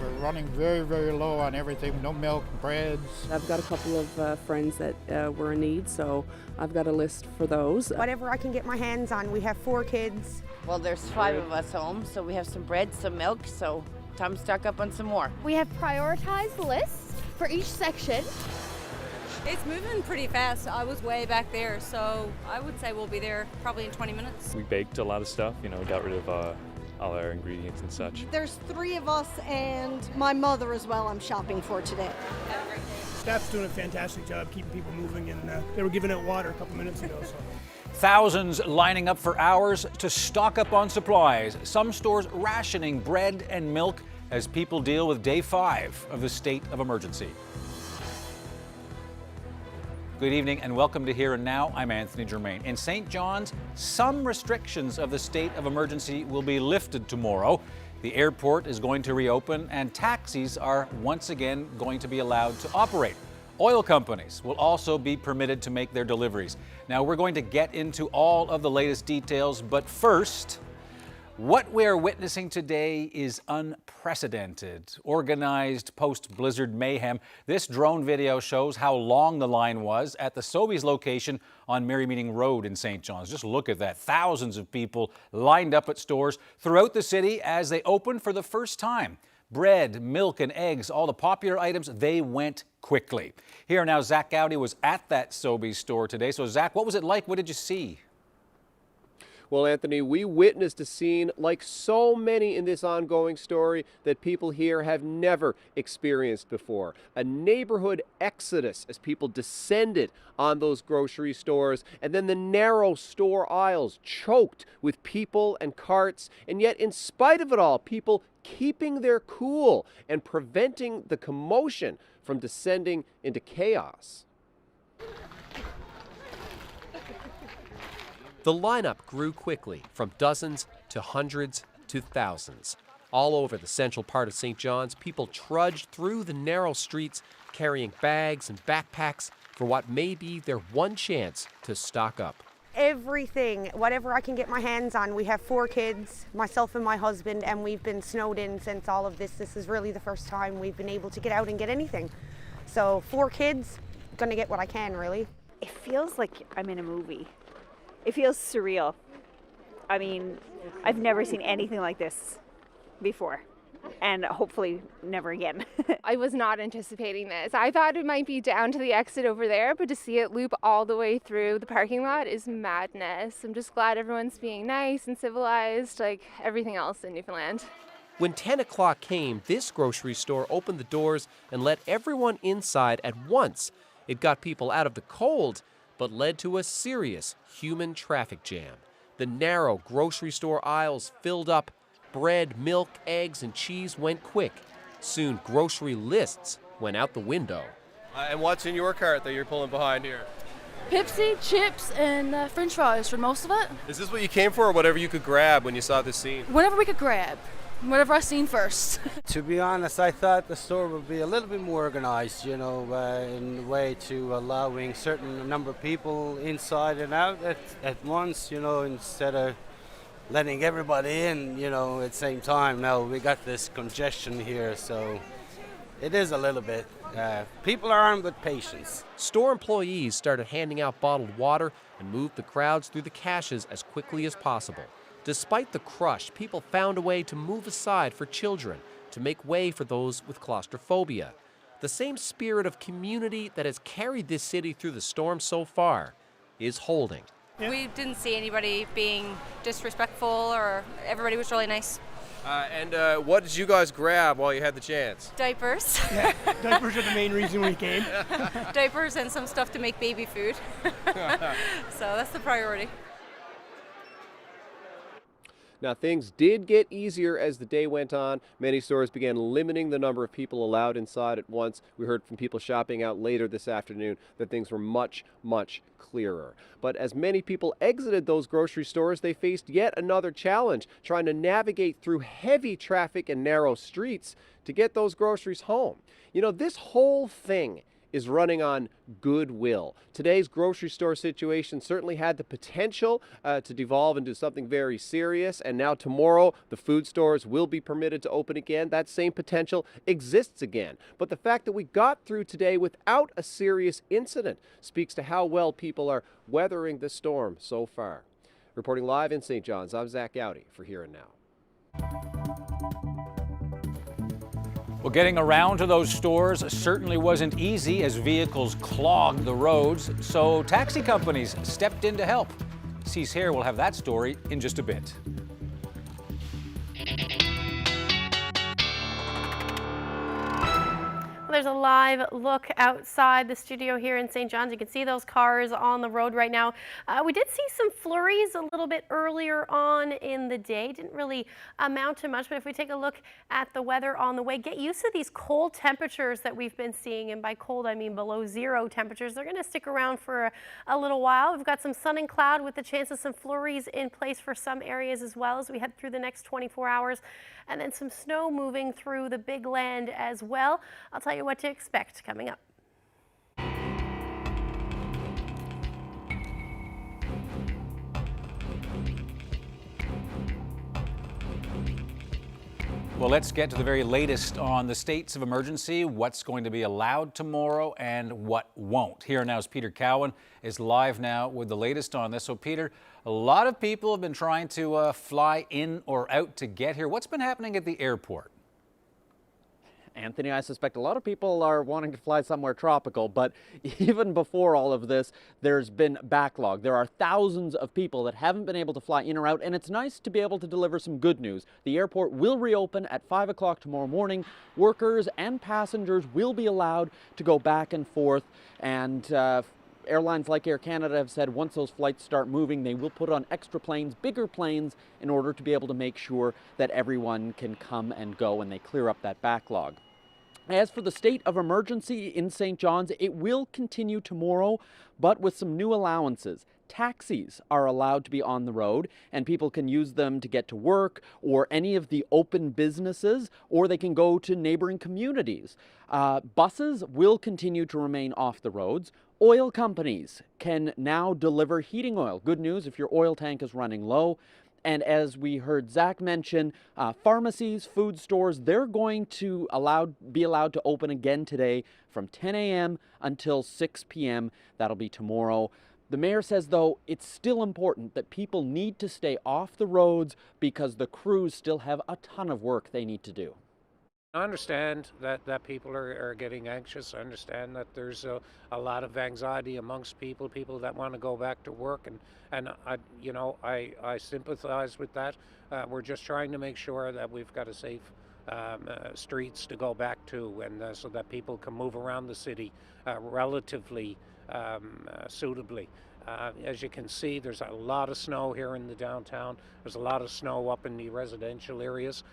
We're running very, very low on everything. No milk, breads. I've got a couple of friends that were in need, so I've got a list for those. Whatever I can get my hands on. We have 4 kids. Well, there's 5 of us home, so we have some bread, some milk, so time to stock up on some more. We have prioritized lists for each section. It's moving pretty fast. I was way back there, so I would say we'll be there probably in 20 minutes. We baked a lot of stuff, got rid of all our ingredients and such. There's 3 of us and my mother as well I'm shopping for today. Staff's doing a fantastic job keeping people moving, and they were giving out water a couple minutes ago. So. Thousands lining up for hours to stock up on supplies. Some stores rationing bread and milk as people deal with day 5 of the state of emergency. Good evening and welcome to Here and Now. I'm Anthony Germain. In St. John's, some restrictions of the state of emergency will be lifted tomorrow. The airport is going to reopen and taxis are once again going to be allowed to operate. Oil companies will also be permitted to make their deliveries. Now, we're going to get into all of the latest details, but first, what we're witnessing today is unprecedented. Organized post-blizzard mayhem, this drone video shows how long the line was at the Sobeys location on Merry Meeting Road in St. John's. Just look at that. Thousands of people lined up at stores throughout the city as they opened for the first time. Bread, milk, and eggs, all the popular items, they went quickly. Here now, Zach Gowdy was at that Sobeys store today. So, Zach, what was it like? What did you see? Well, Anthony, we witnessed a scene like so many in this ongoing story that people here have never experienced before. A neighborhood exodus as people descended on those grocery stores, and then the narrow store aisles choked with people and carts. And yet, in spite of it all, people keeping their cool and preventing the commotion from descending into chaos. The lineup grew quickly, from dozens to hundreds to thousands. All over the central part of St. John's, people trudged through the narrow streets carrying bags and backpacks for what may be their one chance to stock up. Everything, whatever I can get my hands on. We have 4 kids, myself and my husband, and we've been snowed in since all of this. This is really the first time we've been able to get out and get anything. So 4 kids, gonna get what I can, really. It feels like I'm in a movie. It feels surreal. I mean, I've never seen anything like this before, and hopefully never again. I was not anticipating this. I thought it might be down to the exit over there, but to see it loop all the way through the parking lot is madness. I'm just glad everyone's being nice and civilized, like everything else in Newfoundland. When 10 o'clock came, this grocery store opened the doors and let everyone inside at once. It got people out of the cold, but led to a serious human traffic jam. The narrow grocery store aisles filled up. Bread, milk, eggs, and cheese went quick. Soon, grocery lists went out the window. And what's in your cart that you're pulling behind here? Pepsi, chips, and French fries for most of it. Is this what you came for, or whatever you could grab when you saw this scene? Whatever we could grab. Whatever I seen first. To be honest, I thought the store would be a little bit more organized, in a way to allowing certain number of people inside and out at once, instead of letting everybody in, at the same time. Now we got this congestion here, so it is a little bit. People are armed with patience. Store employees started handing out bottled water and moved the crowds through the caches as quickly as possible. Despite the crush, people found a way to move aside for children, to make way for those with claustrophobia. The same spirit of community that has carried this city through the storm so far is holding. We didn't see anybody being disrespectful, or everybody was really nice. And what did you guys grab while you had the chance? Diapers. Yeah, diapers are the main reason we came. Diapers and some stuff to make baby food. So that's the priority. Now, things did get easier as the day went on. Many stores began limiting the number of people allowed inside at once. We heard from people shopping out later this afternoon that things were much, much clearer. But as many people exited those grocery stores, they faced yet another challenge, trying to navigate through heavy traffic and narrow streets to get those groceries home. This whole thing is running on goodwill. Today's grocery store situation certainly had the potential to devolve into something very serious, and now tomorrow the food stores will be permitted to open again. That same potential exists again. But the fact that we got through today without a serious incident speaks to how well people are weathering the storm so far. Reporting live in St. John's, I'm Zach Gowdy for Here and Now. Well, getting around to those stores certainly wasn't easy as vehicles clogged the roads, so taxi companies stepped in to help. Cease here will have that story in just a bit. There's a live look outside the studio here in St. John's. You can see those cars on the road right now. We did see some flurries a little bit earlier on in the day. Didn't really amount to much, but if we take a look at the weather on the way, get used to these cold temperatures that we've been seeing. And by cold, I mean below zero temperatures. They're going to stick around for a little while. We've got some sun and cloud with the chance of some flurries in place for some areas as well as we head through the next 24 hours. And then some snow moving through the big land as well. I'll tell you what to expect coming up. Well, let's get to the very latest on the states of emergency, what's going to be allowed tomorrow and what won't. Here Now's Peter Cowan is live now with the latest on this. So Peter, a lot of people have been trying to fly in or out to get here. What's been happening at the airport? Anthony, I suspect a lot of people are wanting to fly somewhere tropical, but even before all of this, there's been backlog. There are thousands of people that haven't been able to fly in or out, and it's nice to be able to deliver some good news. The airport will reopen at 5 o'clock tomorrow morning. Workers and passengers will be allowed to go back and forth, and airlines like Air Canada have said once those flights start moving, they will put on extra planes, bigger planes, in order to be able to make sure that everyone can come and go and they clear up that backlog. As for the state of emergency in St. John's, it will continue tomorrow, but with some new allowances. Taxis are allowed to be on the road, and people can use them to get to work or any of the open businesses, or they can go to neighboring communities. Buses will continue to remain off the roads. Oil companies can now deliver heating oil. Good news if your oil tank is running low. And as we heard Zach mention, pharmacies, food stores, they're going to be allowed to open again today from 10 a.m. until 6 p.m. That'll be tomorrow. The mayor says, though, it's still important that people need to stay off the roads because the crews still have a ton of work they need to do. I understand that people are getting anxious. I understand that there's a lot of anxiety amongst people that want to go back to work, and I sympathize with that. We're just trying to make sure that we've got a safe streets to go back to, and so that people can move around the city relatively suitably. As you can see, there's a lot of snow here in the downtown. There's a lot of snow up in the residential areas.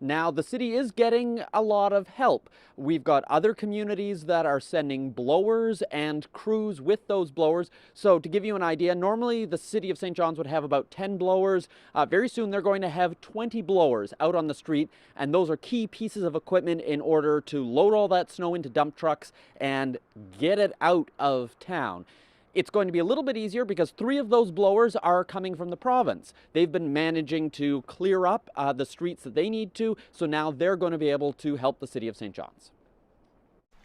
Now, the city is getting a lot of help. We've got other communities that are sending blowers and crews with those blowers. So to give you an idea, normally the city of St. John's would have about 10 blowers. Very soon they're going to have 20 blowers out on the street, and those are key pieces of equipment in order to load all that snow into dump trucks and get it out of town. It's going to be a little bit easier because 3 of those blowers are coming from the province. They've been managing to clear up the streets that they need to, so now they're going to be able to help the city of St. John's.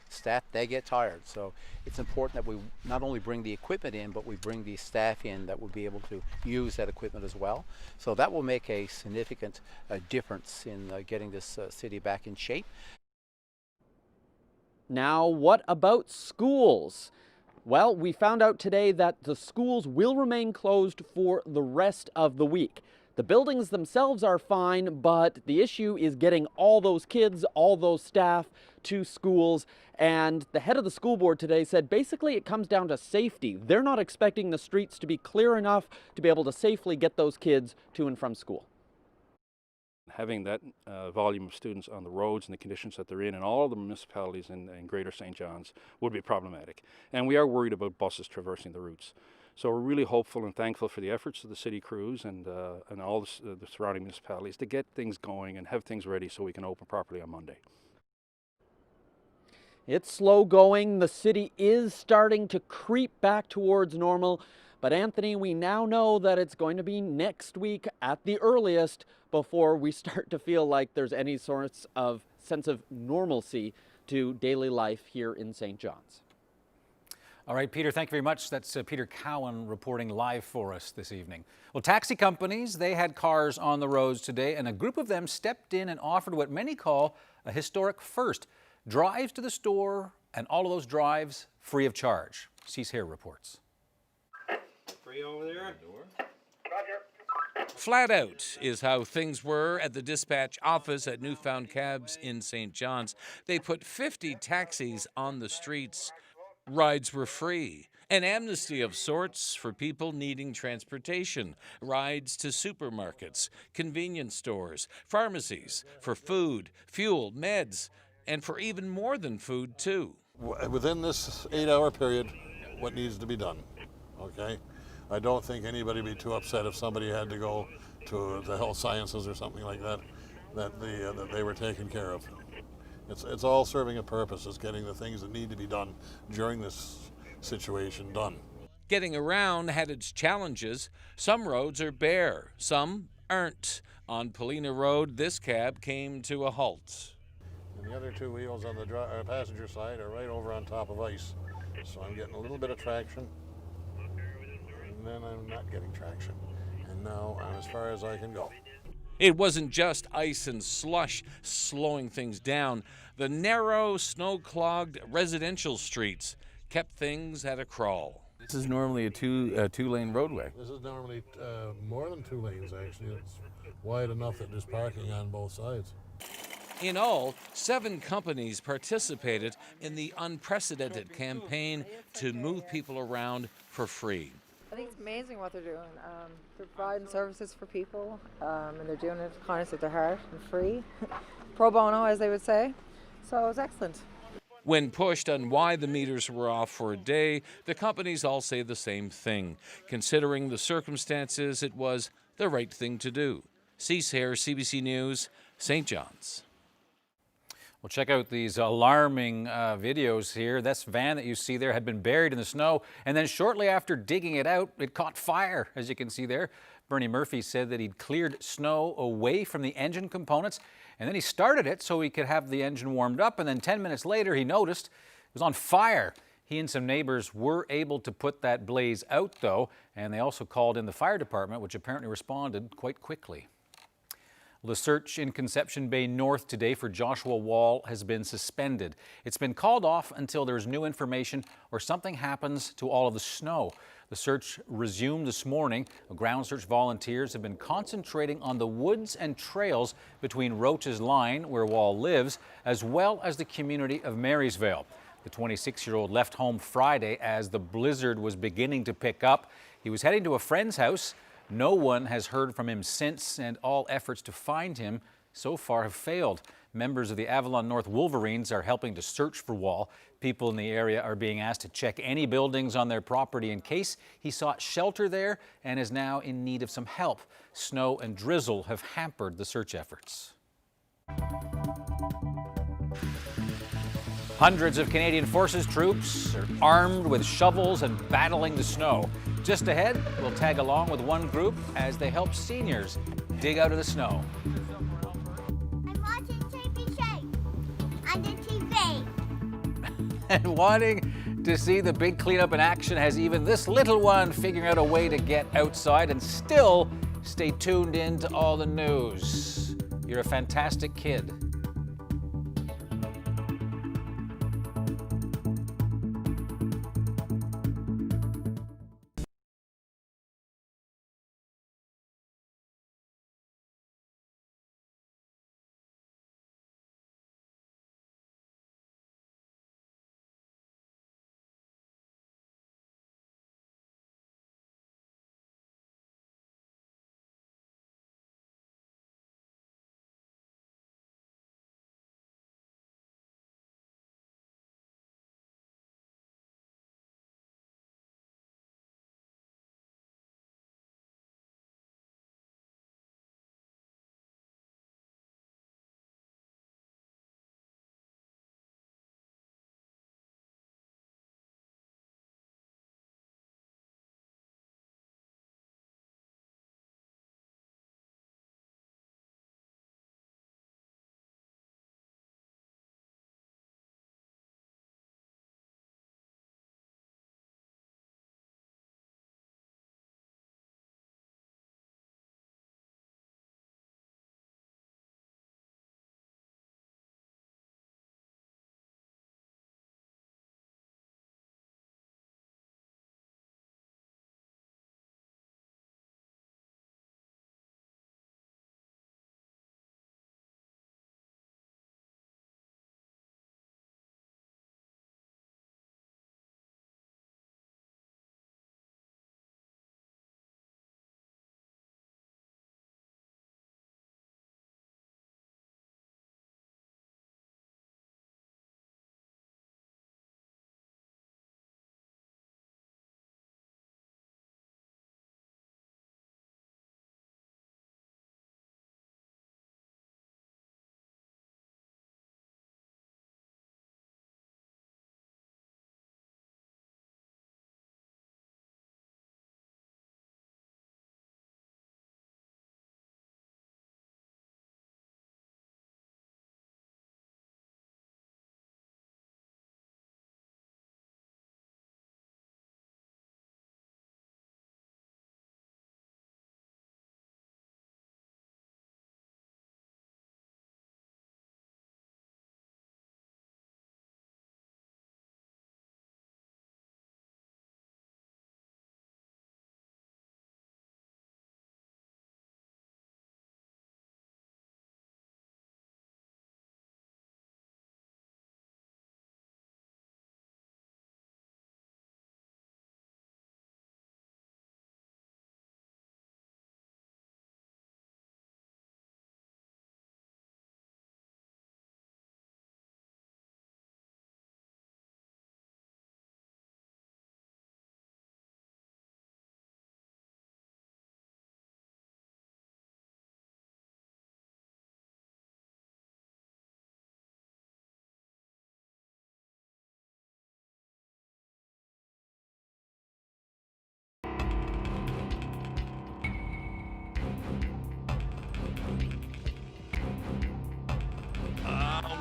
Staff, they get tired, so it's important that we not only bring the equipment in, but we bring the staff in that will be able to use that equipment as well. So that will make a significant difference in getting this city back in shape. Now, what about schools? Well, we found out today that the schools will remain closed for the rest of the week. The buildings themselves are fine, but the issue is getting all those kids, all those staff to schools. And the head of the school board today said basically it comes down to safety. They're not expecting the streets to be clear enough to be able to safely get those kids to and from school. Having that volume of students on the roads and the conditions that they're in all the municipalities in Greater St. John's would be problematic. And we are worried about buses traversing the routes. So we're really hopeful and thankful for the efforts of the city crews and all the surrounding municipalities to get things going and have things ready so we can open properly on Monday. It's slow going. The city is starting to creep back towards normal. But Anthony, we now know that it's going to be next week at the earliest before we start to feel like there's any sorts of sense of normalcy to daily life here in St. John's. All right, Peter, thank you very much. That's Peter Cowan reporting live for us this evening. Well, taxi companies, they had cars on the roads today, and a group of them stepped in and offered what many call a historic first. Drives to the store, and all of those drives free of charge. Cease Hare reports. Free over there? Flat out is how things were at the dispatch office at Newfound Cabs in St. John's. They put 50 taxis on the streets. Rides were free. An amnesty of sorts for people needing transportation. Rides to supermarkets, convenience stores, pharmacies, for food, fuel, meds, and for even more than food, too. Within this 8-hour period, what needs to be done, okay? I don't think anybody would be too upset if somebody had to go to the health sciences or something like that, that they were taken care of. It's all serving a purpose. It's getting the things that need to be done during this situation done. Getting around had its challenges. Some roads are bare, some aren't. On Paulina Road, this cab came to a halt. And the other two wheels on the passenger side are right over on top of ice. So I'm getting a little bit of traction, and then I'm not getting traction. And now I'm as far as I can go. It wasn't just ice and slush slowing things down. The narrow, snow-clogged residential streets kept things at a crawl. This is normally a two-lane roadway. This is normally more than 2 lanes, actually. It's wide enough that there's parking on both sides. In all, 7 companies participated in the unprecedented campaign to move people around for free. I think it's amazing what they're doing. They're providing services for people, and they're doing it with kindness of their heart and free. Pro bono, as they would say. So it's excellent. When pushed on why the meters were off for a day, the companies all say the same thing. Considering the circumstances, it was the right thing to do. Cease Hare, CBC News, St. John's. Well, check out these alarming videos here. This van that you see there had been buried in the snow, and then shortly after digging it out, it caught fire, as you can see there. Bernie Murphy said that he'd cleared snow away from the engine components, and then he started it so he could have the engine warmed up, and then 10 minutes later he noticed it was on fire. He and some neighbors were able to put that blaze out, though, and they also called in the fire department, which apparently responded quite quickly. The search in Conception Bay North today for Joshua Wall has been suspended. It's been called off until there's new information or something happens to all of the snow. The search resumed this morning. Ground search volunteers have been concentrating on the woods and trails between Roach's Line, where Wall lives, as well as the community of Marysvale. The 26-year-old left home Friday as the blizzard was beginning to pick up. He was heading to a friend's house. No one has heard from him since, and all efforts to find him so far have failed. Members of the Avalon North Wolverines are helping to search for Wall. People in the area are being asked to check any buildings on their property in case he sought shelter there and is now in need of some help. Snow and drizzle have hampered the search efforts. Hundreds of Canadian Forces troops are armed with shovels and battling the snow. Just ahead, we'll tag along with one group as they help seniors dig out of the snow. I'm watching TV Shape on the TV. And wanting to see the big cleanup in action has even this little one figuring out a way to get outside and still stay tuned in to all the news. You're a fantastic kid.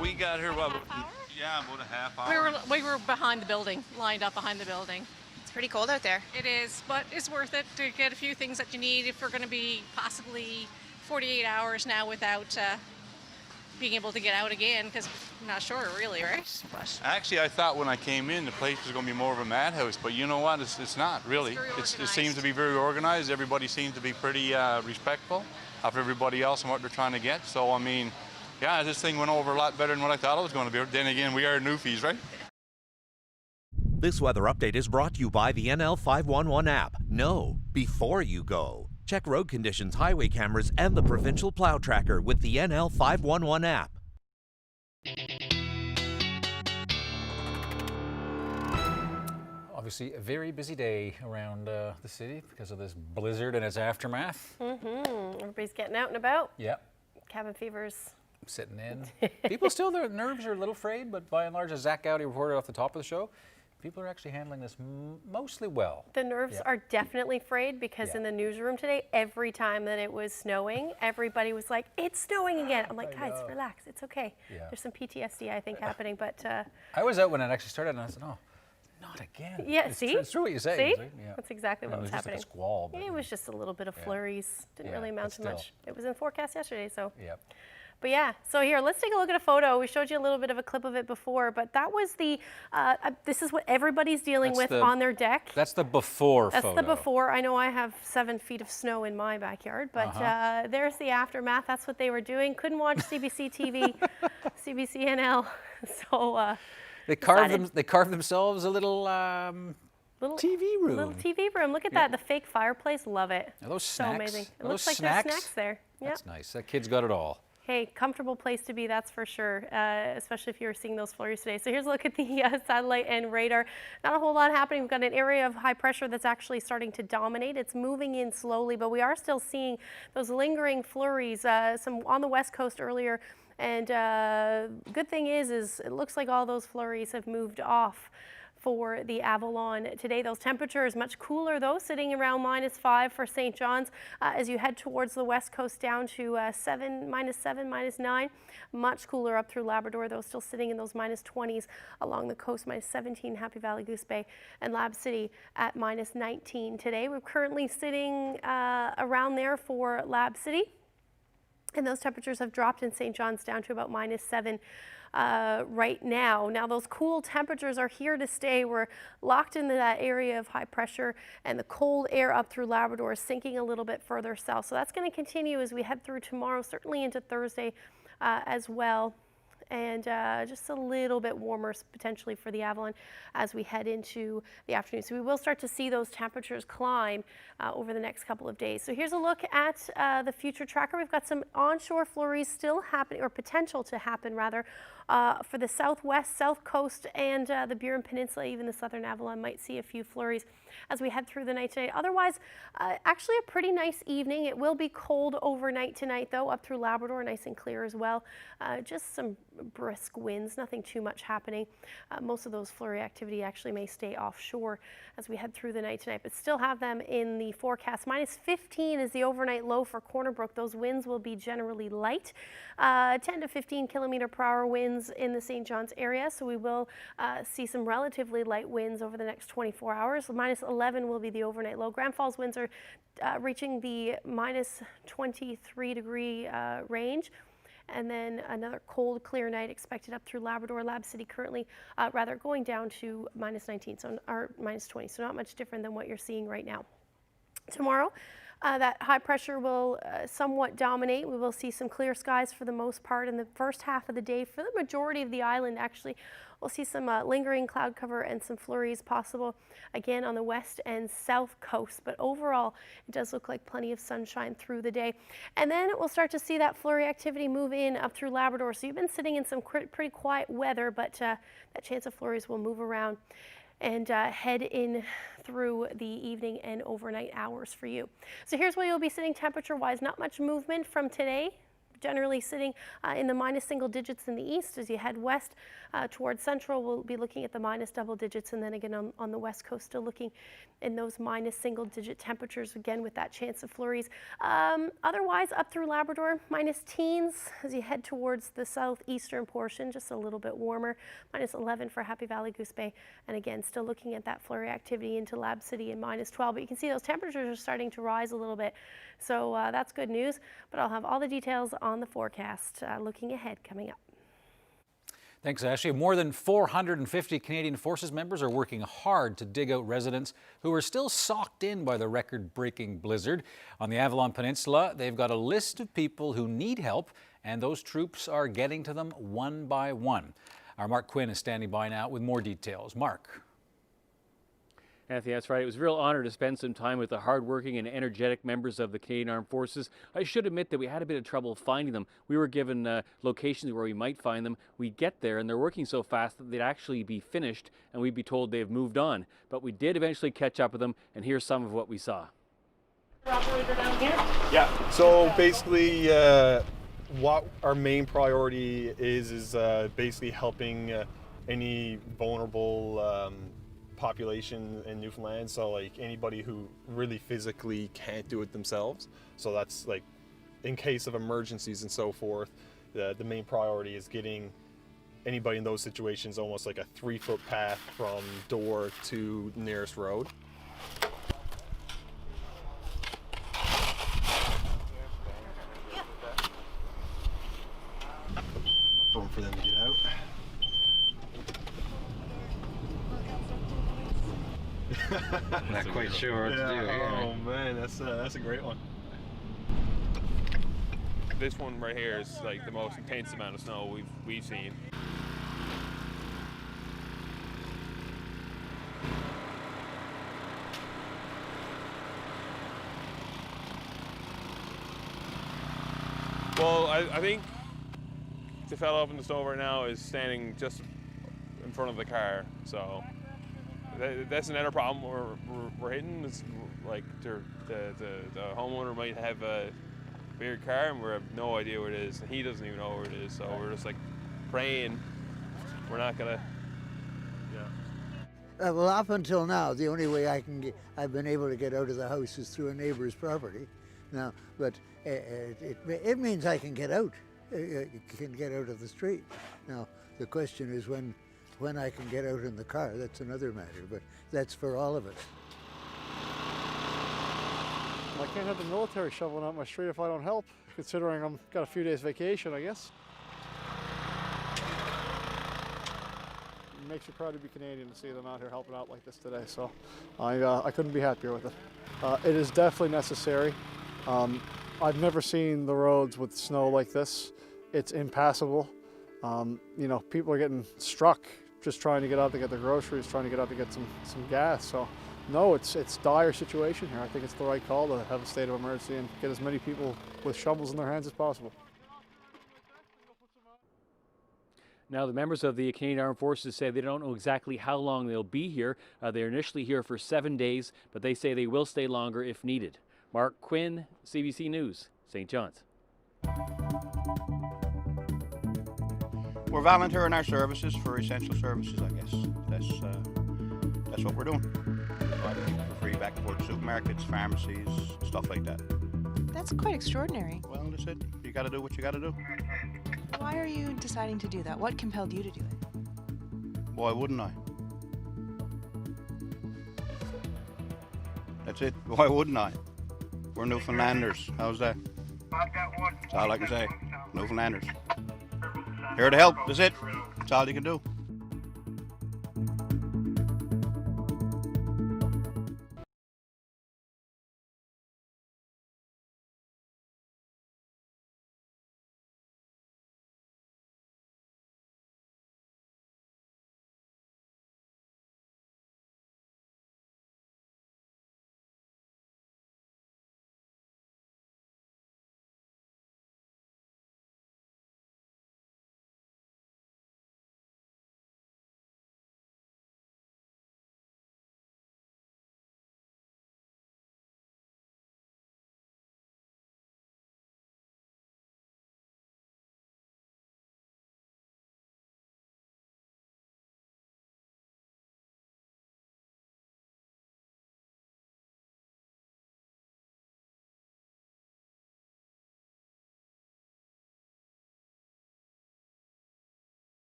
We got here about a half hour. We were behind the building, lined up behind the building. It's pretty cold out there. It is, but it's worth it to get a few things that you need if we're going to be possibly 48 hours now without being able to get out again, because I'm not sure really, right? But Actually, I thought when I came in the place was going to be more of a madhouse, but you know what? It's not really. It seems to be very organized. Everybody seems to be pretty respectful of everybody else and what they're trying to get. So I mean, yeah, this thing went over a lot better than what I thought it was going to be. Then again, we are newfies, right? This weather update is brought to you by the NL 511 app. Know before you go. Check road conditions, highway cameras, and the provincial plow tracker with the NL 511 app. Obviously, a very busy day around the city because of this blizzard and its aftermath. Everybody's getting out and about. Yep. Cabin fever's sitting in. People still, their nerves are a little frayed, but by and large, as Zach Gowdy reported off the top of the show, people are actually handling this mostly well. The nerves are definitely frayed because in the newsroom today, every time that it was snowing, everybody was like, it's snowing again. I'm like, guys, relax, it's okay. There's some PTSD, I think, happening, but... I was out when it actually started, and I said, oh, not again. Yeah, it's see? It's true what you say. See? Like, yeah. That's exactly what was just happening. Like a squall. It was just a little bit of flurries. Didn't really amount to but much. It was in forecast yesterday, so... Yep. But yeah, so here, let's take a look at a photo. We showed you a little bit of a clip of it before, but that was the, this is what everybody's dealing with on their deck. That's the before photo. That's the before. I know I have 7 feet of snow in my backyard, but there's the aftermath. That's what they were doing. Couldn't watch CBC TV, CBC NL, so they carved themselves a little TV room. Little TV room. Look at that, the fake fireplace. Love it. Are those so snacks? amazing. It Are looks those like there's snacks there. Yep. That's nice. That kid's got it all. Hey, comfortable place to be, that's for sure, especially if you're seeing those flurries today. So here's a look at the satellite and radar. Not a whole lot happening. We've got an area of high pressure that's actually starting to dominate. It's moving in slowly, but we are still seeing those lingering flurries, some on the west coast earlier. And good thing is it looks like all those flurries have moved off for the Avalon today. Those temperatures much cooler though, sitting around -5 for St. John's as you head towards the west coast down to -7, -9. Much cooler up through Labrador though, still sitting in those -20s along the coast, -17 Happy Valley, Goose Bay, and Lab City at -19 today. We're currently sitting around there for Lab City, and those temperatures have dropped in St. John's down to about -7 right now. Now those cool temperatures are here to stay. We're locked into that area of high pressure, and the cold air up through Labrador is sinking a little bit further south. So that's going to continue as we head through tomorrow, certainly into Thursday as well. And just a little bit warmer potentially for the Avalon as we head into the afternoon. So we will start to see those temperatures climb over the next couple of days. So here's a look at the future tracker. We've got some onshore flurries still happening, or potential to happen rather, for the southwest, south coast, and the Burin Peninsula. Even the southern Avalon might see a few flurries as we head through the night today. Otherwise, actually a pretty nice evening. It will be cold overnight tonight though, up through Labrador, nice and clear as well. Just some brisk winds, nothing too much happening. Most of those flurry activity actually may stay offshore as we head through the night tonight, but still have them in the forecast. -15 is the overnight low for Corner Brook. Those winds will be generally light, 10 to 15 km/h winds in the St. John's area, so we will see some relatively light winds over the next 24 hours. -11 will be the overnight low. Grand Falls winds are reaching the -23 degree range. And then another cold, clear night expected up through Labrador. Lab City currently rather going down to -19, so, or -20, so not much different than what you're seeing right now. Tomorrow, that high pressure will somewhat dominate. We will see some clear skies for the most part in the first half of the day. For the majority of the island, actually, we'll see some lingering cloud cover and some flurries possible again on the west and south coast. But overall, it does look like plenty of sunshine through the day. And then we'll start to see that flurry activity move in up through Labrador. So you've been sitting in some pretty quiet weather, but that chance of flurries will move around and head in through the evening and overnight hours for you. So here's where you'll be sitting temperature-wise. Not much movement from today. generally sitting in the minus single digits in the east. As you head west towards central, we'll be looking at the minus double digits, and then again on the west coast, still looking in those minus single digit temperatures, again with that chance of flurries. Otherwise, up through Labrador, minus teens as you head towards the southeastern portion, just a little bit warmer, minus 11 for Happy Valley, Goose Bay, and again, still looking at that flurry activity into Lab City in minus 12. But you can see those temperatures are starting to rise a little bit, so that's good news. But I'll have all the details on the forecast looking ahead coming up. Thanks, Ashley. More than 450 Canadian Forces members are working hard to dig out residents who are still socked in by the record-breaking blizzard. On the Avalon Peninsula, they've got a list of people who need help, and those troops are getting to them one by one. Our Mark Quinn is standing by now with more details. Mark. Anthony, that's right. It was a real honor to spend some time with the hardworking and energetic members of the Canadian Armed Forces. I should admit that we had a bit of trouble finding them. We were given locations where we might find them. We get there and they're working so fast that they'd actually be finished and we'd be told they've moved on. But we did eventually catch up with them, and here's some of what we saw. Operator down here? Yeah, so basically what our main priority is basically helping any vulnerable population in Newfoundland, so like anybody who really physically can't do it themselves. So that's like in case of emergencies and so forth, the main priority is getting anybody in those situations almost like a 3-foot path from door to nearest road. Phone for them to get out. Not quite sure what to do here. Oh man, that's a great one. This one right here is like the most intense amount of snow we've seen. Well, I think the fellow up in the snow right now is standing just in front of the car, so that's another problem we're hitting. Is like the homeowner might have a weird car and we have no idea where it is, and he doesn't even know where it is. So we're just like praying we're not gonna. Yeah. Well, up until now, the only way I've been able to get out of the house is through a neighbor's property. Now, but it means I can get out. Can get out of the street. Now, the question is when I can get out in the car. That's another matter, but that's for all of us. I can't have the military shoveling out my street if I don't help, considering I've got a few days vacation, I guess. It makes you proud to be Canadian to see them out here helping out like this today, so I couldn't be happier with it. It is definitely necessary. I've never seen the roads with snow like this. It's impassable. You know, people are getting struck just trying to get out to get their groceries, trying to get out to get some gas. So, no, it's dire situation here. I think it's the right call to have a state of emergency and get as many people with shovels in their hands as possible. Now, the members of the Canadian Armed Forces say they don't know exactly how long they'll be here. They're initially here for 7 days, but they say they will stay longer if needed. Mark Quinn, CBC News, St. John's. We're volunteering our services for essential services, I guess. That's what we're doing. Driving people for free back and forth to supermarkets, pharmacies, stuff like that. That's quite extraordinary. Well, that's it. You got to do what you got to do. Why are you deciding to do that? What compelled you to do it? Why wouldn't I? That's it. Why wouldn't I? We're Newfoundlanders. How's that? That's all I can say. Newfoundlanders. Here to help. That's it. That's all you can do.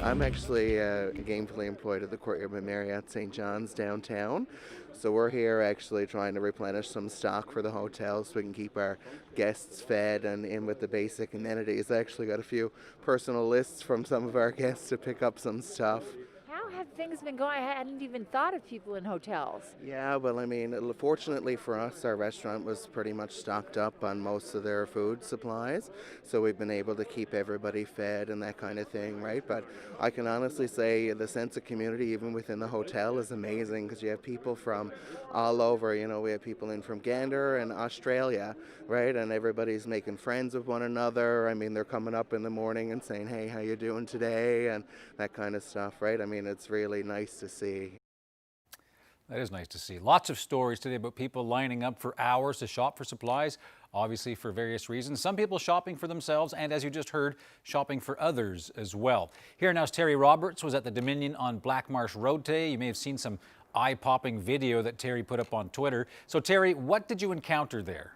I'm actually gainfully employed at the Courtyard Marriott St. John's downtown. So we're here actually trying to replenish some stock for the hotel so we can keep our guests fed and in with the basic amenities. I actually got a few personal lists from some of our guests to pick up some stuff. How have things been going? I hadn't even thought of people in hotels. Yeah, well, I mean, fortunately for us, our restaurant was pretty much stocked up on most of their food supplies, so we've been able to keep everybody fed and that kind of thing, right? But I can honestly say the sense of community, even within the hotel, is amazing because you have people from all over. You know, we have people in from Gander and Australia, right? And everybody's making friends with one another. I mean, they're coming up in the morning and saying, "Hey, how you doing today?" and that kind of stuff, right? I mean, it's really nice to see. That is nice to see. Lots of stories today about people lining up for hours to shop for supplies, obviously for various reasons. Some people shopping for themselves and, as you just heard, shopping for others as well. Here now's Terry Roberts was at the Dominion on Black Marsh Road today. You may have seen some eye-popping video that Terry put up on Twitter. So Terry, what did you encounter there?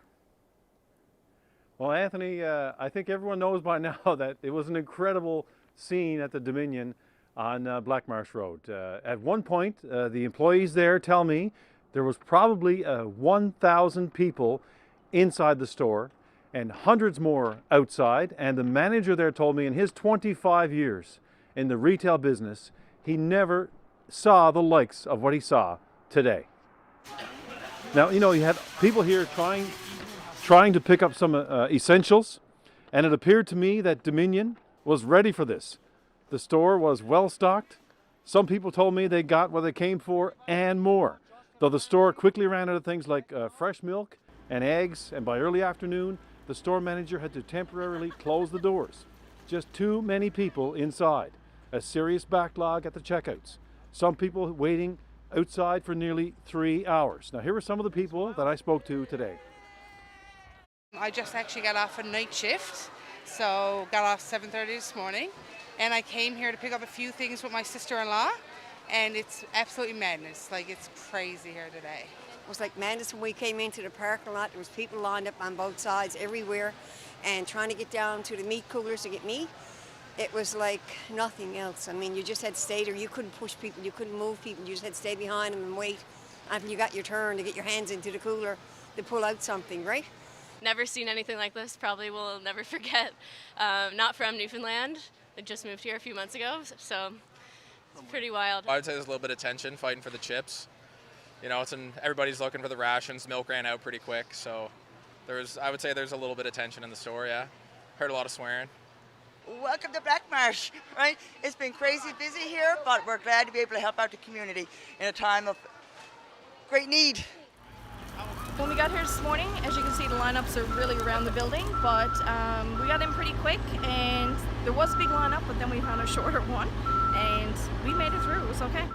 Well, Anthony, I think everyone knows by now that it was an incredible scene at the Dominion on Black Marsh Road. At one point, the employees there tell me there was probably 1,000 people inside the store and hundreds more outside. And the manager there told me in his 25 years in the retail business, he never saw the likes of what he saw today. Now, you know, you had people here trying to pick up some essentials, and it appeared to me that Dominion was ready for this. The store was well stocked. Some people told me they got what they came for and more. Though the store quickly ran out of things like fresh milk and eggs, and by early afternoon, the store manager had to temporarily close the doors. Just too many people inside. A serious backlog at the checkouts. Some people waiting outside for nearly 3 hours. Now here are some of the people that I spoke to today. I just actually got off a night shift, so got off 7:30 this morning. And I came here to pick up a few things with my sister-in-law, and it's absolutely madness. Like, it's crazy here today. It was like madness when we came into the parking lot. There was people lined up on both sides everywhere and trying to get down to the meat coolers to get meat. It was like nothing else. I mean, you just had to stay there. You couldn't push people. You couldn't move people. You just had to stay behind them and wait until you got your turn to get your hands into the cooler to pull out something, right? Never seen anything like this. Probably will never forget. Not from Newfoundland. I just moved here a few months ago, so it's pretty wild. I would say there's a little bit of tension fighting for the chips. You know, everybody's looking for the rations. Milk ran out pretty quick, so I would say there's a little bit of tension in the store, yeah. Heard a lot of swearing. Welcome to Black Marsh, right? It's been crazy busy here, but we're glad to be able to help out the community in a time of great need. When we got here this morning, as you can see, the lineups are really around the building, but we got in pretty quick, and there was a big lineup, but then we found a shorter one, and we made it through. It was okay.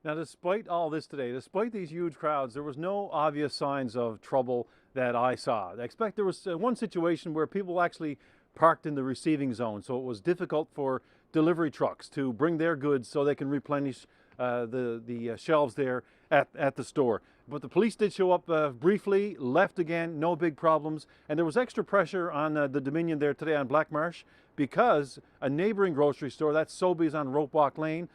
Now, despite all this today, despite these huge crowds, there was no obvious signs of trouble that I saw. I expect there was one situation where people actually parked in the receiving zone, so it was difficult for delivery trucks to bring their goods so they can replenish the shelves there at the store. But the police did show up briefly, left again, no big problems. And there was extra pressure on the Dominion there today on Black Marsh because a neighboring grocery store, that's Sobeys on Rope Walk Lane,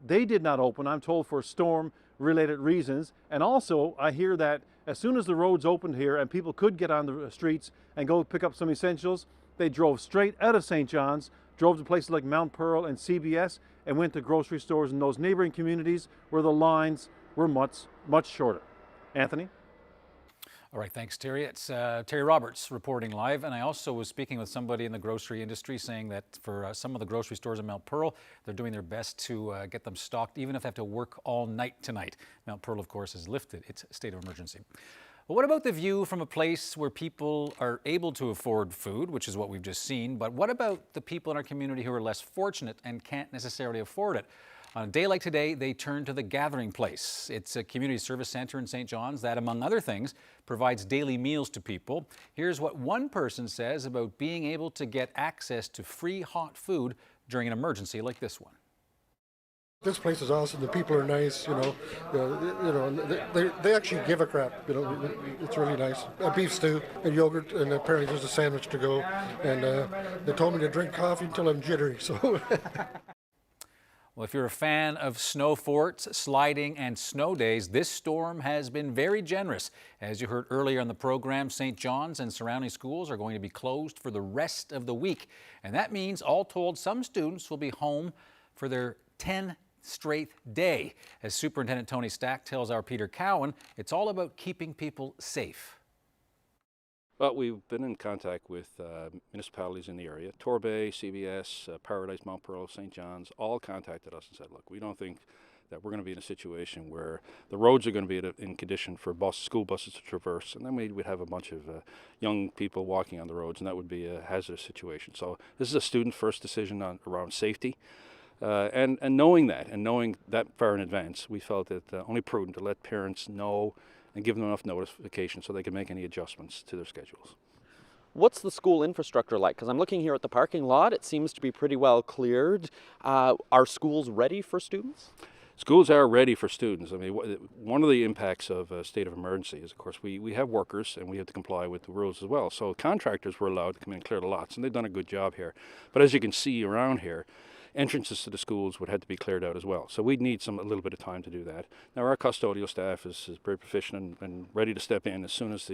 they did not open, I'm told, for storm-related reasons. And also, I hear that as soon as the roads opened here and people could get on the streets and go pick up some essentials, they drove straight out of St. John's, drove to places like Mount Pearl and CBS, and went to grocery stores in those neighboring communities where the lines were much shorter. Anthony? All right, thanks, Terry. It's Terry Roberts reporting live, and I also was speaking with somebody in the grocery industry saying that for some of the grocery stores in Mount Pearl, they're doing their best to get them stocked, even if they have to work all night tonight. Mount Pearl, of course, has lifted its state of emergency. But what about the view from a place where people are able to afford food, which is what we've just seen, but what about the people in our community who are less fortunate and can't necessarily afford it? On a day like today, they turn to the Gathering Place. It's a community service center in St. John's that, among other things, provides daily meals to people. Here's what one person says about being able to get access to free hot food during an emergency like this one. This place is awesome. The people are nice, they actually give a crap. It's really nice. A beef stew and yogurt, and apparently there's a sandwich to go. And they told me to drink coffee until I'm jittery. So. Well, if you're a fan of snow forts, sliding, and snow days, this storm has been very generous. As you heard earlier in the program, St. John's and surrounding schools are going to be closed for the rest of the week. And that means, all told, some students will be home for their 10th straight day. As Superintendent Tony Stack tells our Peter Cowan, it's all about keeping people safe. Well, we've been in contact with municipalities in the area. Torbay, CBS, Paradise, Mount Pearl, St. John's, all contacted us and said, look, we don't think that we're going to be in a situation where the roads are going to be in condition for school buses to traverse, and then we'd have a bunch of young people walking on the roads, and that would be a hazardous situation. So this is a student-first decision around safety. And knowing that far in advance, we felt it only prudent to let parents know and give them enough notification so they can make any adjustments to their schedules. What's the school infrastructure like? Because I'm looking here at the parking lot. It seems to be pretty well cleared. Are schools ready for students? Schools are ready for students. I mean, one of the impacts of a state of emergency is, of course, we have workers and we have to comply with the rules as well. So contractors were allowed to come in and clear the lots, and they've done a good job here. But as you can see around here, entrances to the schools would have to be cleared out as well. So we'd need a little bit of time to do that. Now our custodial staff is very proficient and ready to step in as soon as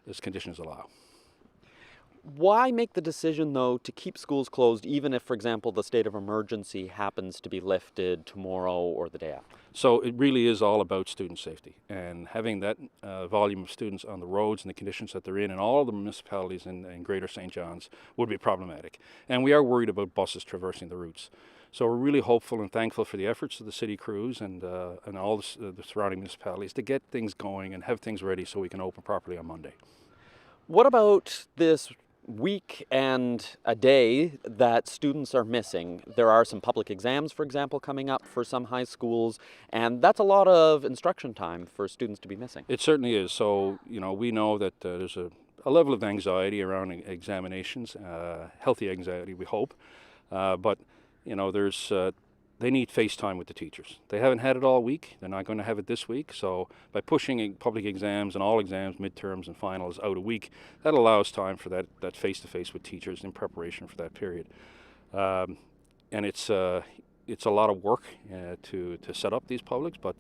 as conditions allow. Why make the decision, though, to keep schools closed, even if, for example, the state of emergency happens to be lifted tomorrow or the day after? So it really is all about student safety, and having that volume of students on the roads and the conditions that they're in all the municipalities in Greater St. John's would be problematic. And we are worried about buses traversing the routes. So we're really hopeful and thankful for the efforts of the city crews and all the surrounding municipalities to get things going and have things ready so we can open properly on Monday. What about this week and a day that students are missing? There are some public exams, for example, coming up for some high schools, and that's a lot of instruction time for students to be missing. It certainly is. So, we know that there's a level of anxiety around examinations, healthy anxiety, we hope, but, they need face time with the teachers. They haven't had it all week. They're not going to have it this week. So by pushing public exams and all exams, midterms and finals out a week, that allows time for that face-to-face with teachers in preparation for that period. And it's a lot of work to set up these publics, but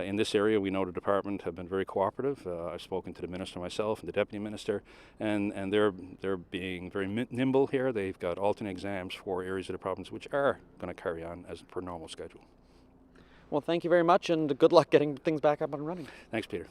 in this area we know the department have been very cooperative. I've spoken to the minister myself and the deputy minister, and they're being very nimble here. They've got alternate exams for areas of the province which are going to carry on as per normal schedule. Well, thank you very much, and good luck getting things back up and running. Thanks, Peter.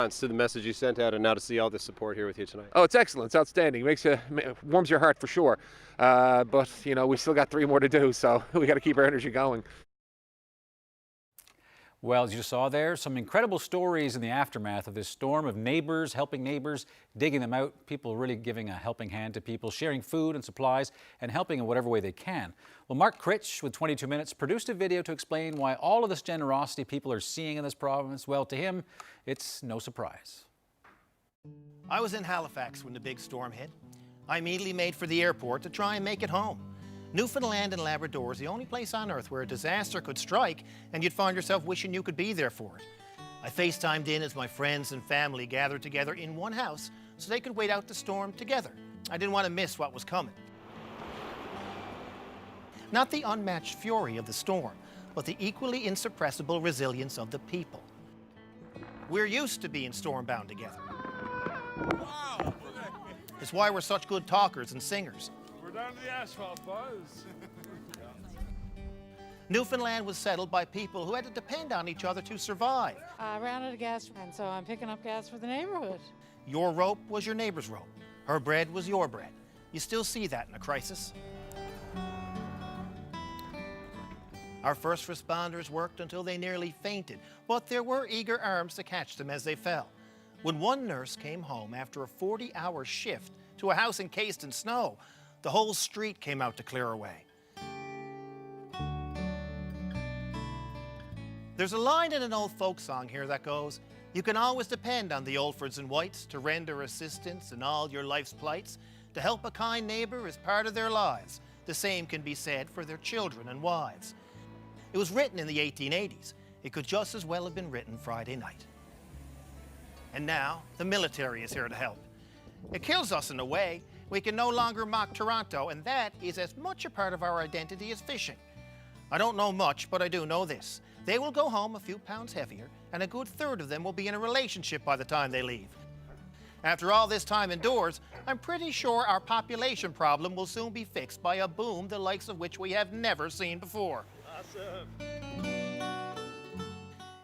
To the message you sent out and now to see all this support here with you tonight. Oh, it's excellent. It's outstanding. Warms your heart for sure. But, you know, we still got 3 more to do, so we got to keep our energy going. Well, as you saw there, some incredible stories in the aftermath of this storm of neighbors helping neighbors, digging them out, people really giving a helping hand to people, sharing food and supplies, and helping in whatever way they can. Well, Mark Critch with 22 Minutes produced a video to explain why all of this generosity people are seeing in this province. Well, to him, it's no surprise. I was in Halifax when the big storm hit. I immediately made for the airport to try and make it home. Newfoundland and Labrador is the only place on Earth where a disaster could strike and you'd find yourself wishing you could be there for it. I FaceTimed in as my friends and family gathered together in one house so they could wait out the storm together. I didn't want to miss what was coming. Not the unmatched fury of the storm, but the equally insuppressible resilience of the people. We're used to being storm-bound together. Wow. It's why we're such good talkers and singers. We're down to the asphalt, buzz. Newfoundland was settled by people who had to depend on each other to survive. I ran out of gas, and so I'm picking up gas for the neighborhood. Your rope was your neighbor's rope. Her bread was your bread. You still see that in a crisis. Our first responders worked until they nearly fainted, but there were eager arms to catch them as they fell. When one nurse came home after a 40-hour shift to a house encased in snow, the whole street came out to clear away. There's a line in an old folk song here that goes, "You can always depend on the Oldfords and Whites to render assistance in all your life's plights. To help a kind neighbor is part of their lives. The same can be said for their children and wives." It was written in the 1880s. It could just as well have been written Friday night. And now, the military is here to help. It kills us in a way. We can no longer mock Toronto, and that is as much a part of our identity as fishing. I don't know much, but I do know this. They will go home a few pounds heavier, and a good third of them will be in a relationship by the time they leave. After all this time indoors, I'm pretty sure our population problem will soon be fixed by a boom the likes of which we have never seen before. Awesome.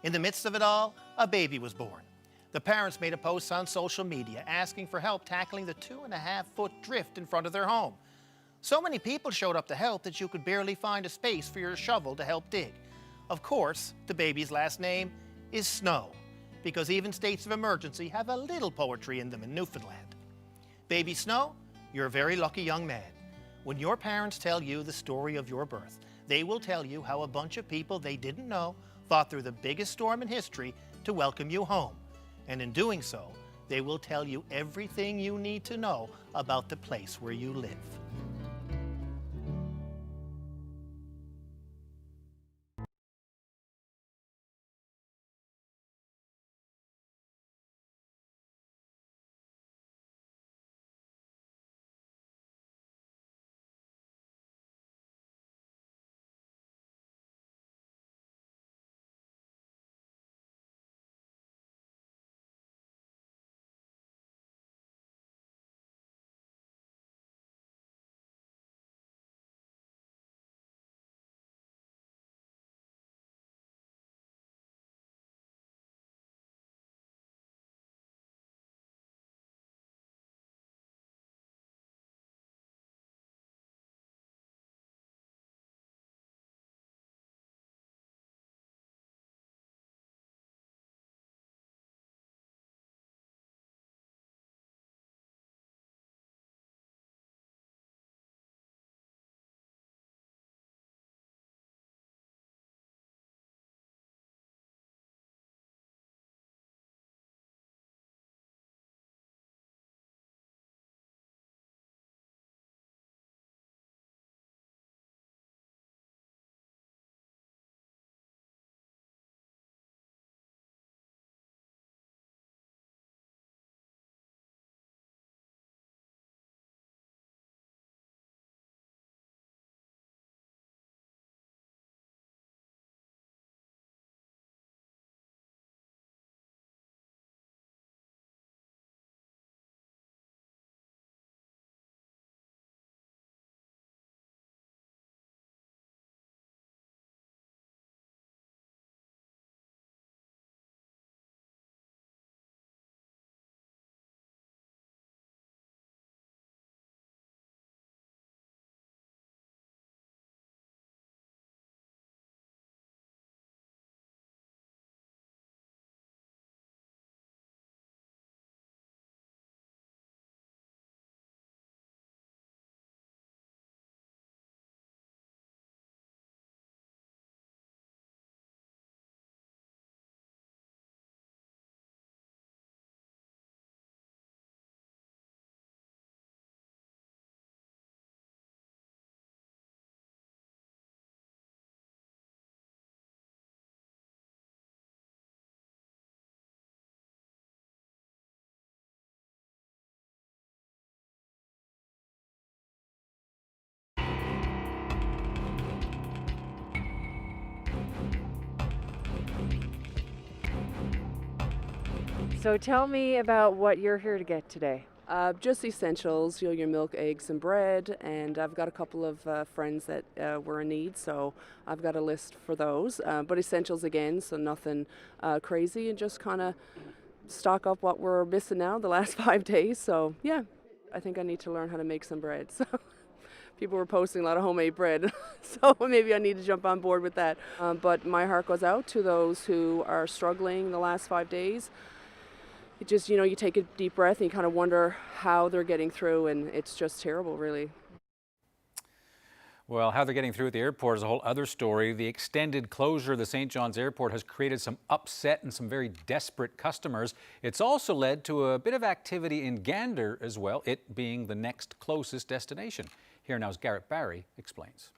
In the midst of it all, a baby was born. The parents made a post on social media asking for help tackling the 2.5-foot drift in front of their home. So many people showed up to help that you could barely find a space for your shovel to help dig. Of course, the baby's last name is Snow, because even states of emergency have a little poetry in them in Newfoundland. Baby Snow, you're a very lucky young man. When your parents tell you the story of your birth, they will tell you how a bunch of people they didn't know fought through the biggest storm in history to welcome you home. And in doing so, they will tell you everything you need to know about the place where you live. So tell me about what you're here to get today. Just essentials, your milk, eggs, and bread. And I've got a couple of friends that were in need, so I've got a list for those. But essentials again, so nothing crazy, and just kind of stock up what we're missing now the last 5 days. So yeah, I think I need to learn how to make some bread. So people were posting a lot of homemade bread, so maybe I need to jump on board with that. But my heart goes out to those who are struggling the last 5 days. It just, you take a deep breath and you kind of wonder how they're getting through, and it's just terrible, really. Well, how they're getting through at the airport is a whole other story. The extended closure of the St. John's Airport has created some upset and some very desperate customers. It's also led to a bit of activity in Gander as well, it being the next closest destination. Here now's Garrett Barry explains.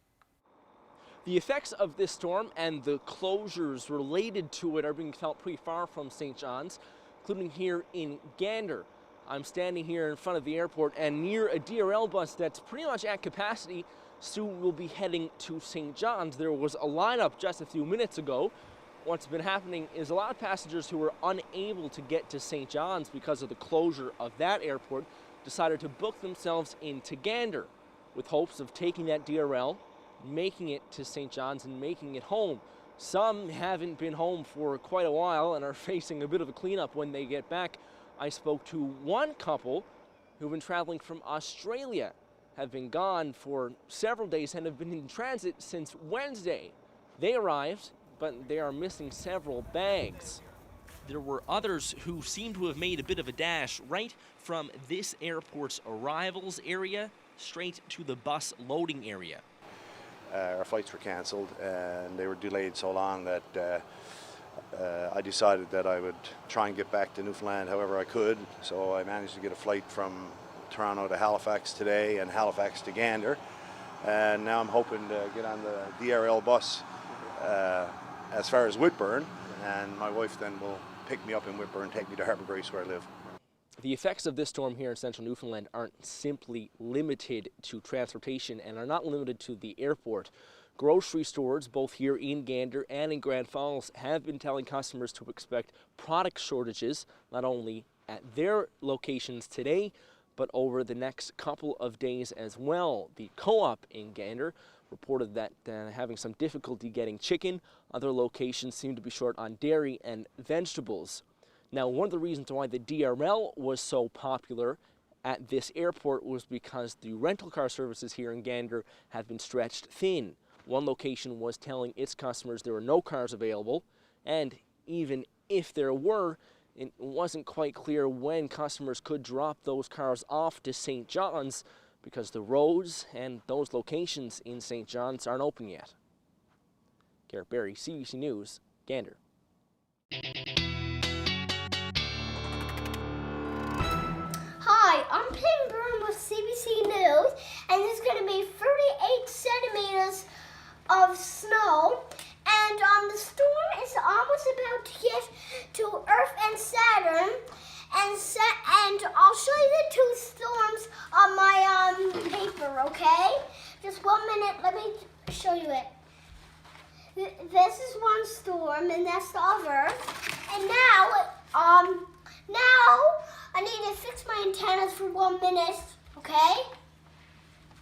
The effects of this storm and the closures related to it are being felt pretty far from St. John's, including here in Gander. I'm standing here in front of the airport and near a DRL bus that's pretty much at capacity. Soon we'll be heading to St. John's. There was a lineup just a few minutes ago. What's been happening is a lot of passengers who were unable to get to St. John's because of the closure of that airport decided to book themselves into Gander with hopes of taking that DRL, making it to St. John's and making it home. Some haven't been home for quite a while and are facing a bit of a cleanup when they get back. I spoke to one couple who've been traveling from Australia, have been gone for several days and have been in transit since Wednesday. They arrived, but they are missing several bags. There were others who seem to have made a bit of a dash right from this airport's arrivals area straight to the bus loading area. Our flights were cancelled and they were delayed so long that I decided that I would try and get back to Newfoundland however I could. So I managed to get a flight from Toronto to Halifax today and Halifax to Gander. And now I'm hoping to get on the DRL bus as far as Whitburn, and my wife then will pick me up in Whitburn and take me to Harbour Grace where I live. The effects of this storm here in central Newfoundland aren't simply limited to transportation and are not limited to the airport. Grocery stores, both here in Gander and in Grand Falls, have been telling customers to expect product shortages, not only at their locations today, but over the next couple of days as well. The co-op in Gander reported that having some difficulty getting chicken. Other locations seem to be short on dairy and vegetables. Now, one of the reasons why the DRL was so popular at this airport was because the rental car services here in Gander have been stretched thin. One location was telling its customers there were no cars available, and even if there were, it wasn't quite clear when customers could drop those cars off to St. John's because the roads and those locations in St. John's aren't open yet. Garrett Barry, CBC News, Gander. Hi, I'm Pam Byrne with CBC News, and there's going to be 38 centimeters of snow, and the storm is almost about to get to Earth and Saturn, and I'll show you the two storms on my paper, okay? Just 1 minute, let me show you it. This is one storm, and that's the other, and now I need to fix my antennas for 1 minute, okay?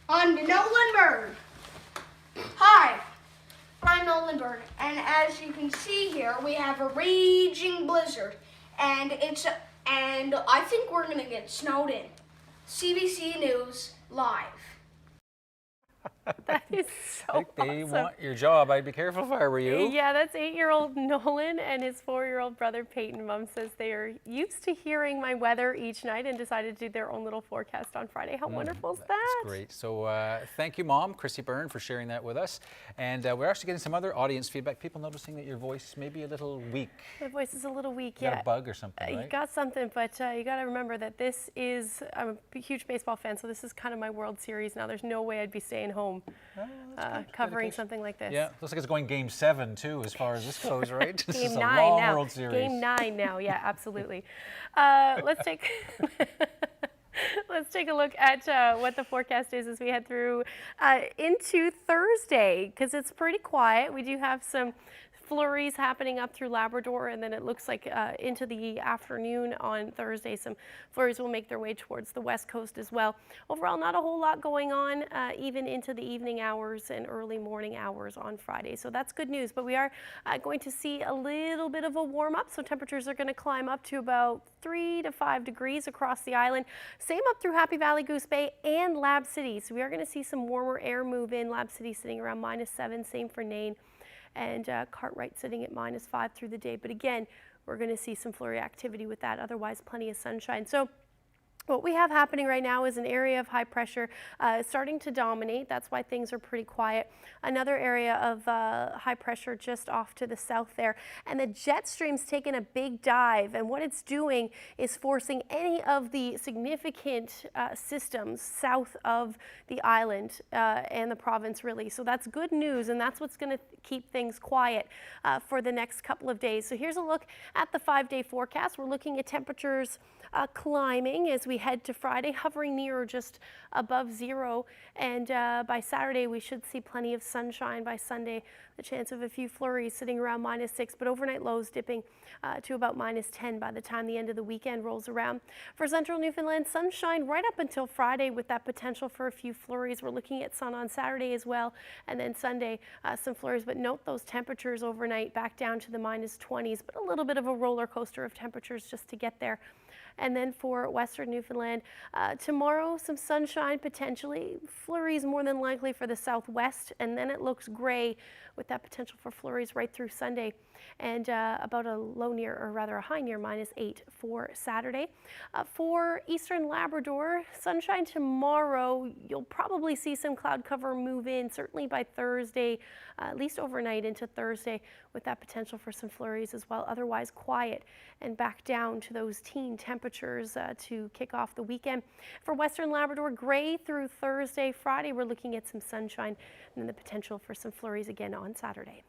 On to Nolan Bird. Hi, I'm Nolan Bird, and as you can see here, we have a raging blizzard, and I think we're gonna get snowed in. CBC News Live. That is so They awesome. want your job. I'd be careful if I were you. Yeah, that's 8-year-old Nolan and his 4-year-old brother Peyton. Mom says they are used to hearing my weather each night and decided to do their own little forecast on Friday. How wonderful is that? That's great. So thank you, Mom, Chrissy Byrne, for sharing that with us. And we're actually getting some other audience feedback. People noticing that your voice may be a little weak. My voice is a little weak, You got a bug or something, right? You got something, but you got to remember that this is, I'm a huge baseball fan, so this is kind of my World Series now. There's no way I'd be staying home covering something like this. Yeah, looks like it's going Game 7 too, as far as this goes, right? This Game is a 9 long now. World Series. Game 9 now, yeah, absolutely. Let's take let's take a look at what the forecast is as we head through into Thursday, because it's pretty quiet. We do have some flurries happening up through Labrador, and then it looks like into the afternoon on Thursday, some flurries will make their way towards the west coast as well. Overall, not a whole lot going on even into the evening hours and early morning hours on Friday. So that's good news, but we are going to see a little bit of a warm up. So temperatures are going to climb up to about 3 to 5 degrees across the island. Same up through Happy Valley, Goose Bay and Lab City. So we are going to see some warmer air move in. Lab City sitting around -7, same for Nain, and Cartwright sitting at -5 through the day. But again, we're going to see some flurry activity with that. Otherwise, plenty of sunshine. So what we have happening right now is an area of high pressure starting to dominate. That's why things are pretty quiet. Another area of high pressure just off to the south there. And the jet stream's taken a big dive. And what it's doing is forcing any of the significant systems south of the island and the province, really. So that's good news. And that's what's going to keep things quiet for the next couple of days. So here's a look at the 5-day forecast. We're looking at temperatures climbing as we head to Friday, hovering near or just above 0. And by Saturday, we should see plenty of sunshine. By Sunday, the chance of a few flurries sitting around -6, but overnight lows dipping to about -10 by the time the end of the weekend rolls around. For central Newfoundland, sunshine right up until Friday with that potential for a few flurries. We're looking at sun on Saturday as well, and then Sunday, some flurries. But note those temperatures overnight back down to the -20s, but a little bit of a roller coaster of temperatures just to get there. And then for western Newfoundland, tomorrow some sunshine potentially, flurries more than likely for the southwest, and then it looks gray with that potential for flurries right through Sunday, and about a low near, or rather a high near -8 for Saturday. For eastern Labrador, sunshine tomorrow. You'll probably see some cloud cover move in, certainly by Thursday, at least overnight into Thursday, with that potential for some flurries as well. Otherwise quiet and back down to those teen temperatures to kick off the weekend. For western Labrador, gray through Thursday. Friday, we're looking at some sunshine and then the potential for some flurries again on Saturday.